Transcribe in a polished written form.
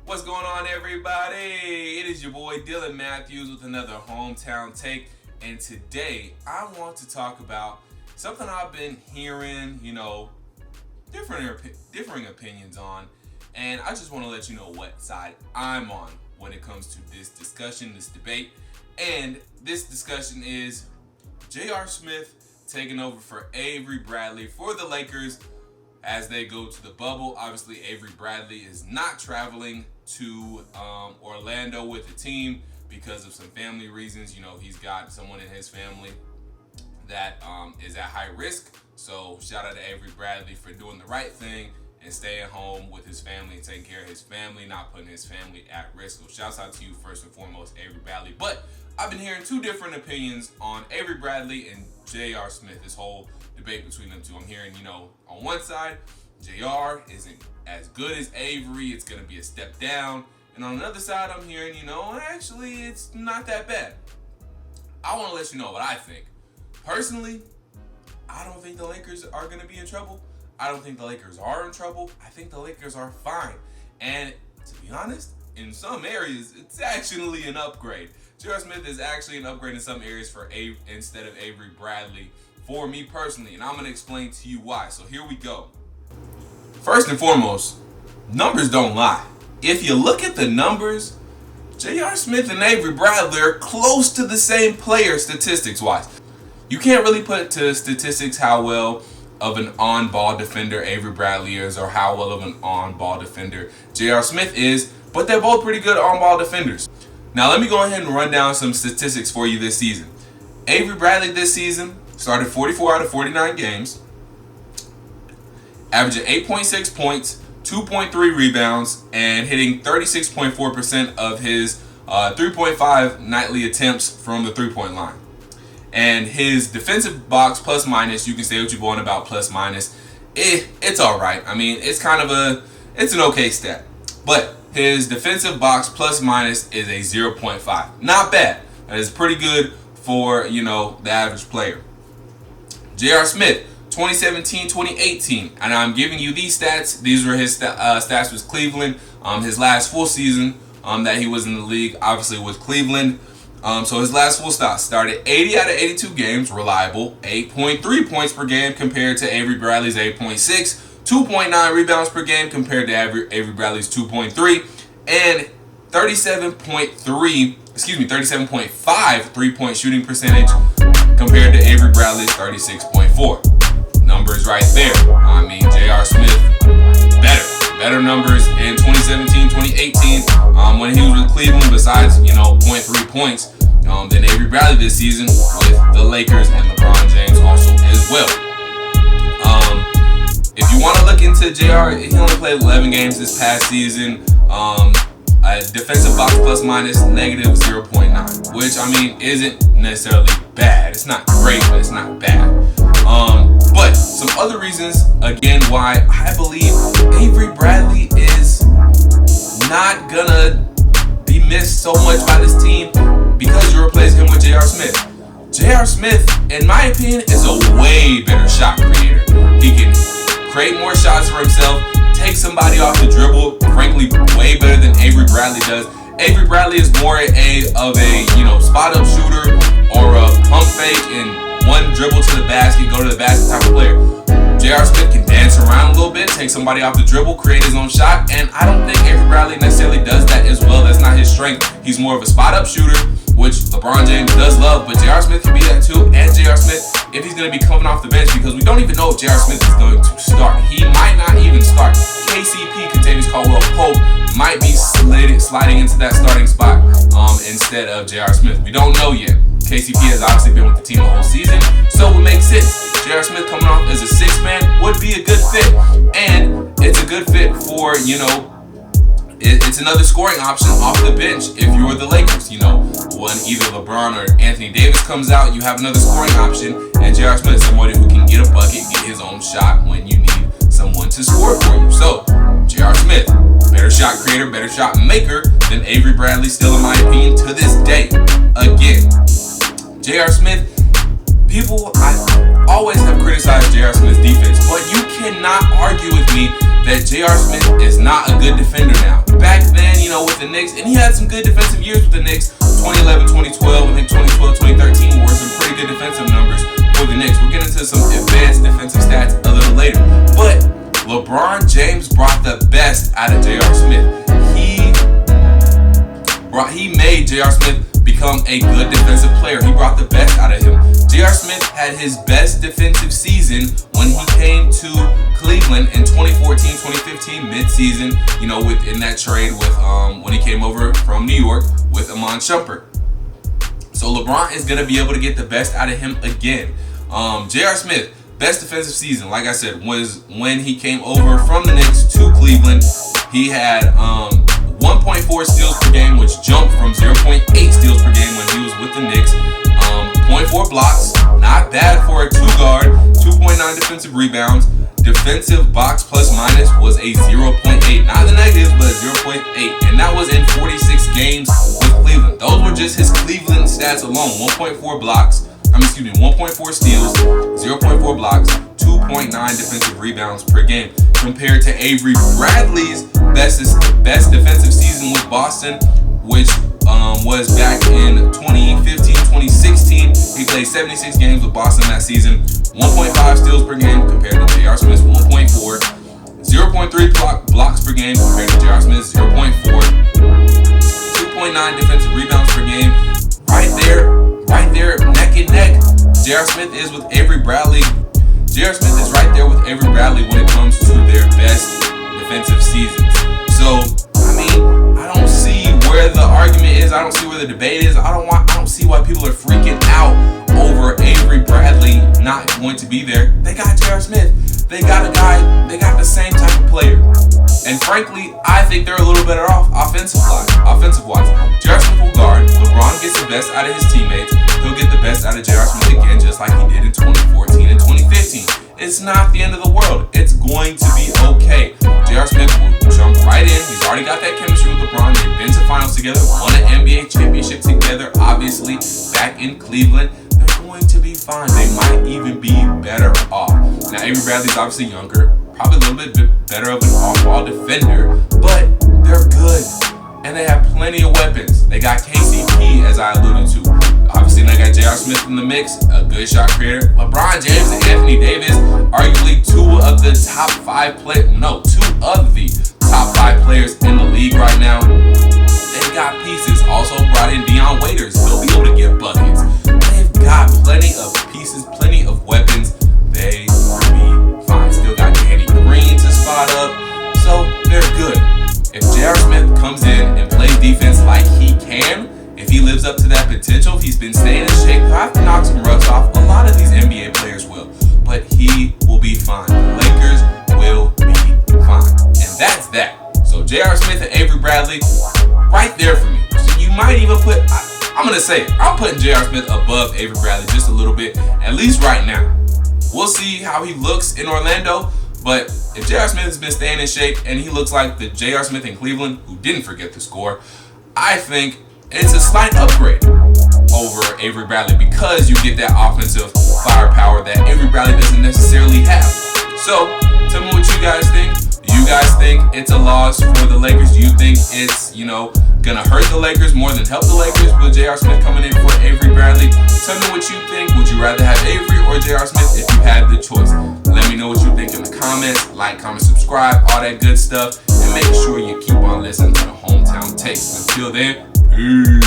What's going on, everybody? It is your boy Dylan Matthews with another hometown take, and today I want to talk about something I've been hearing, differing opinions on, and I just want to let you know what side I'm on when it comes to this discussion, this debate. And this discussion is J.R. Smith taking over for Avery Bradley for the Lakers as they go to the bubble. Obviously, Avery Bradley is not traveling to Orlando with the team because of some family reasons. He's got someone in his family that is at high risk. So shout out to Avery Bradley for doing the right thing and staying home with his family and taking care of his family, not putting his family at risk. So shouts out to you first and foremost, Avery Bradley. But I've been hearing two different opinions on Avery Bradley and J.R. Smith, this whole debate between them two. I'm hearing, on one side, J.R. isn't as good as Avery. It's going to be a step down. And on another side, I'm hearing, actually, it's not that bad. I want to let you know what I think. Personally, I don't think the Lakers are going to be in trouble. I don't think the Lakers are in trouble. I think the Lakers are fine. And to be honest, in some areas, it's actually an upgrade. J.R. Smith is actually an upgrade in some areas for instead of Avery Bradley for me personally. And I'm going to explain to you why. So here we go. First and foremost, numbers don't lie. If you look at the numbers, J.R. Smith and Avery Bradley are close to the same player statistics-wise. You can't really put to statistics how well of an on-ball defender Avery Bradley is or how well of an on-ball defender J.R. Smith is, but they're both pretty good on-ball defenders. Now let me go ahead and run down some statistics for you this season. Avery Bradley this season started 44 out of 49 games, averaging 8.6 points, 2.3 rebounds, and hitting 36.4% of his 3.5 nightly attempts from the three-point line. And his defensive box plus minus, you can say what you want about plus minus, it's all right. I mean, it's an okay stat. But his defensive box plus minus is a 0.5. Not bad. That is pretty good for, the average player. J.R. Smith, 2017-2018. And I'm giving you these stats. These were his stats with Cleveland. His last full season that he was in the league, obviously with Cleveland. So his last full stats started 80 out of 82 games, reliable, 8.3 points per game compared to Avery Bradley's 8.6, 2.9 rebounds per game compared to Avery Bradley's 2.3, and 37.5 three-point shooting percentage compared to Avery Bradley's 36.4. Numbers right there. I mean, J.R. Smith, better numbers in 2017-2018 when he was with Cleveland, besides 0.3 points than Avery Bradley this season with the Lakers and LeBron James also as well. If you want to look into J.R., he only played 11 games this past season. A defensive box plus minus negative 0.9, which isn't necessarily bad. It's not great, but it's not bad. But some other reasons, again, why I believe Avery Bradley is not gonna be missed so much by this team because you replace him with J.R. Smith. J.R. Smith, in my opinion, is a way better shot creator. He can create more shots for himself, take somebody off the dribble, frankly, way better than Avery Bradley does. Avery Bradley is more of a spot-up shooter or a pump fake and one dribble to the basket, go to the basket type of player. J.R. Smith can dance around a little bit, take somebody off the dribble, create his own shot, and I don't think Avery Bradley necessarily does that as well. That's not his strength. He's more of a spot-up shooter, which LeBron James does love, but J.R. Smith can be that too. And J.R. Smith, if he's going to be coming off the bench, because we don't even know if J.R. Smith is going to start. He might not even start. KCP, Kentavious Caldwell-Pope, might be sliding into that starting spot instead of J.R. Smith. We don't know yet. KCP has obviously been with the team the whole season, so it makes sense. J.R. Smith coming off as a sixth man would be a good fit, and it's a good fit for, it's another scoring option off the bench if you're the Lakers. When either LeBron or Anthony Davis comes out, you have another scoring option, and J.R. Smith is somebody who can get a bucket, get his own shot when you need someone to score for you. So, J.R. Smith, better shot creator, better shot maker than Avery Bradley, still in my opinion, to this day. Again, J.R. Smith, I always have criticized J.R. Smith's defense, but you cannot argue with me that J.R. Smith is not a good defender now. Back then, the Knicks, and he had some good defensive years with the Knicks. 2011, 2012, and then 2012, 2013 were some pretty good defensive numbers for the Knicks. We'll get into some advanced defensive stats a little later. But LeBron James brought the best out of J.R. Smith. He made J.R. Smith become a good defensive player. He brought the best out of him. J.R. Smith had his best defensive season when he came to Cleveland in 2014-2015 mid-season, within that trade with when he came over from New York with Iman Shumpert. So LeBron is going to be able to get the best out of him again. J.R. Smith, best defensive season, like I said, was when he came over from the Knicks to Cleveland. He had 1.4 steals per game, which jumped from 0.8 steals per game when he was with the Knicks. 0.4 blocks, not bad for a two-guard. 2.9 defensive rebounds. Defensive box plus minus was a 0.8. Not the negatives, but a 0.8. And that was in 46 games with Cleveland. Those were just his Cleveland stats alone. 1.4 blocks. 1.4 steals, 0.4 blocks, 2.9 defensive rebounds per game. Compared to Avery Bradley's best defensive season with Boston, which was back in 2015-2016. He played 76 games with Boston that season. 1.5 steals per game compared to J.R. Smith's 1.4. 0.3 blocks per game compared to J.R. Smith's 0.4. 2.9 defensive rebounds per game. Right there, neck and neck. J.R. Smith is with Avery Bradley. J.R. Smith is right there with Avery Bradley when it comes to their best defensive seasons. So, I don't see where the argument is. I don't see where the debate is. I don't see why people are freaking out over Avery Bradley not going to be there. They got J.R. Smith. They got a guy. They got the same type of player. And frankly, I think they're a little better off offensive-wise. J.R. Smith will guard. LeBron gets the best out of his teammates. He'll get the best out of J.R. Smith again, just like he did in 2014 and 2015. It's not the end of the world. It's going to be okay. J.R. Smith will jump right in. He's already got that chemistry with LeBron. They've been to finals together, won an NBA championship together, obviously, back in Cleveland. They're going to be fine. They might even be better off. Now, Avery Bradley's obviously younger, probably a little bit better of an off-ball defender, but they're good. And they have plenty of weapons. They got KCP, as I alluded to. Obviously, they got J.R. Smith in the mix, a good shot creator. LeBron James and Anthony Davis, arguably two of the top five players in the league right now. They got pieces. Also brought in Dion Waiters. He'll be able to get buckets. They've got plenty of pieces, plenty of weapons. They will be fine. Still got Danny Green to spot up. So, they're good. If J.R. Smith comes in and plays defense like he can, if he lives up to that potential, if he's been staying in shape, he'll have to knock some rust off. A lot of these NBA players will. But he will be fine. The Lakers will be fine. And that's that. So J.R. Smith and Avery Bradley, right there for me. So you might even put, I'm going to say, I'm putting J.R. Smith above Avery Bradley just a little bit, at least right now. We'll see how he looks in Orlando. But if J.R. Smith has been staying in shape and he looks like the J.R. Smith in Cleveland, who didn't forget to score, I think it's a slight upgrade over Avery Bradley because you get that offensive firepower that Avery Bradley doesn't necessarily have. So, tell me what you guys think. Do you guys think it's a loss for the Lakers? Do you think it's, gonna hurt the Lakers more than help the Lakers with J.R. Smith coming in for Avery Bradley? Tell me what you think. Would you rather have Avery or J.R. Smith if you had the choice? Let me know what you think in the comments. Like, comment, subscribe, all that good stuff. And make sure you keep on listening to the Hometown Takes. Until then, peace.